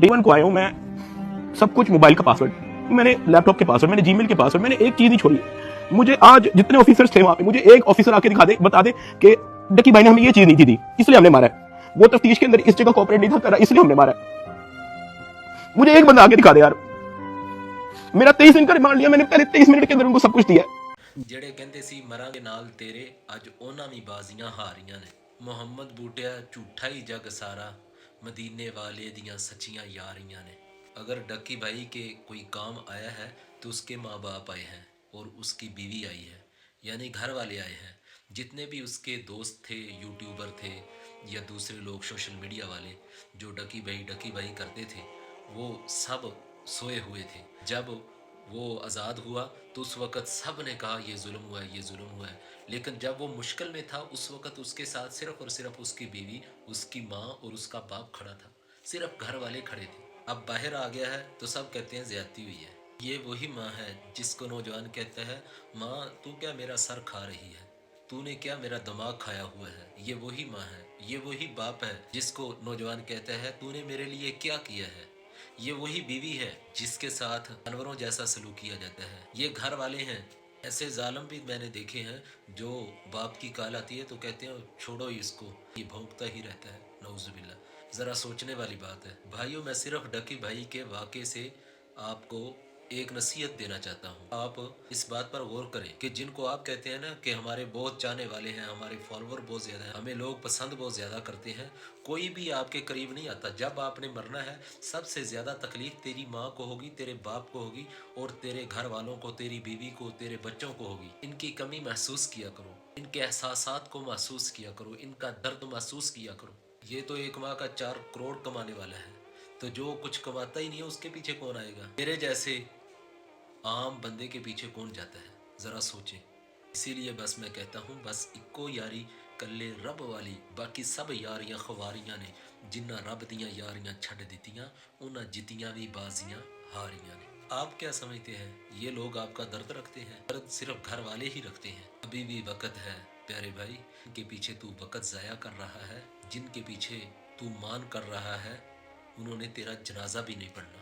Day one को आया हूँ मैं, सब कुछ मोबाइल का पासवर्ड, मैंने लैपटॉप के पासवर्ड, मैंने जीमेल के पासवर्ड, मैंने एक चीज नहीं छोड़ी। मुझे आज जितने ऑफिसर्स थे वहां पे, मुझे एक ऑफिसर आके दिखा दे, बता दे कि डक्की भाई ने हमें ये चीज नहीं दी थी, इसलिए हमने मारा है। वो तफ्तीश के अंदर इस जगह कोऑपरेट नहीं था कर रहा, इसलिए हमने मारा है। मुझे एक बंदा आके दिखा दे यार। मेरा 23 दिन का रिमांड लिया मैंने, पहले 23 मिनट के अंदर उनको सब कुछ दिया। ਜਿਹੜੇ ਕਹਿੰਦੇ ਸੀ ਮਰਾਂਗੇ ਨਾਲ ਤੇਰੇ, ਅੱਜ ਉਹਨਾਂ ਵੀ ਬਾਜ਼ੀਆਂ ਹਾਰੀਆਂ ਨੇ। ਮੁਹੰਮਦ ਬੂਟਿਆ ਝੂਠਾ ਹੀ ਜਗ ਸਾਰਾ, मदीने वाले दियाँ सच्चियाँ यारियाँ ने। अगर डक्की भाई के कोई काम आया है तो उसके माँ बाप आए हैं और उसकी बीवी आई है, यानी घर वाले आए हैं। जितने भी उसके दोस्त थे, यूट्यूबर थे या दूसरे लोग सोशल मीडिया वाले जो डक्की भाई करते थे, वो सब सोए हुए थे। जब वो आज़ाद हुआ तो उस वक़्त सब ने कहा ये जुल्म हुआ है, ये जुल्म हुआ है। लेकिन जब वो मुश्किल में था उस वक़्त उसके साथ सिर्फ़ और सिर्फ उसकी बीवी, उसकी माँ और उसका बाप खड़ा था, सिर्फ घर वाले खड़े थे। अब बाहर आ गया है तो सब कहते हैं ज़्यादती हुई है। ये वही माँ है जिसको नौजवान कहता है माँ तू क्या मेरा सर खा रही है, तूने क्या मेरा दिमाग खाया हुआ है। ये वही माँ है, ये वही बाप है जिसको नौजवान कहता है तूने मेरे लिए क्या किया है। ये वही बीवी है जिसके साथ जानवरों जैसा सलूक किया जाता है। ये घर वाले हैं। ऐसे जालिम भी मैंने देखे हैं जो बाप की काल आती है तो कहते हैं छोड़ो इसको, ये भौंकता ही रहता है, नौजुबिल्ला। ज़रा सोचने वाली बात है। भाइयों, मैं सिर्फ डक्की भाई के वाक़े से आपको एक नसीहत देना चाहता हूँ। आप इस बात पर गौर करें कि जिनको आप कहते हैं ना कि हमारे बहुत चाहने वाले हैं, हमारे फॉलोअर बहुत ज़्यादा हैं, हमें लोग पसंद बहुत ज़्यादा करते हैं, कोई भी आपके करीब नहीं आता। जब आपने मरना है सबसे ज़्यादा तकलीफ़ तेरी माँ को होगी, तेरे बाप को होगी और तेरे घर वालों को, तेरी बीवी को, तेरे बच्चों को होगी। इनकी कमी महसूस किया करो, इनके एहसासात को महसूस किया करो, इनका दर्द महसूस किया करो। ये तो एक माह का 4 करोड़ कमाने वाला है, तो जो कुछ कमाता ही नहीं है उसके पीछे कौन आएगा। मेरे जैसे आम बंदे के पीछे कौन जाता है, ज़रा सोचें। इसीलिए बस मैं कहता हूँ बस इक्को यारी कल्ले रब वाली, बाकी सब यारियां खवारियां ने। जिन्ना रब दियां यारियां छड़ दितियां उन्हां जितियां भी बाजियां हारियां ने। आप क्या समझते हैं, ये लोग आपका दर्द रखते हैं? दर्द सिर्फ घर वाले ही रखते हैं। अभी भी वक़्त है प्यारे भाई, जिनके पीछे तू वक़्त ज़ाया कर रहा है, जिनके पीछे तू मान कर रहा है, उन्होंने तेरा जनाजा भी नहीं पढ़ना।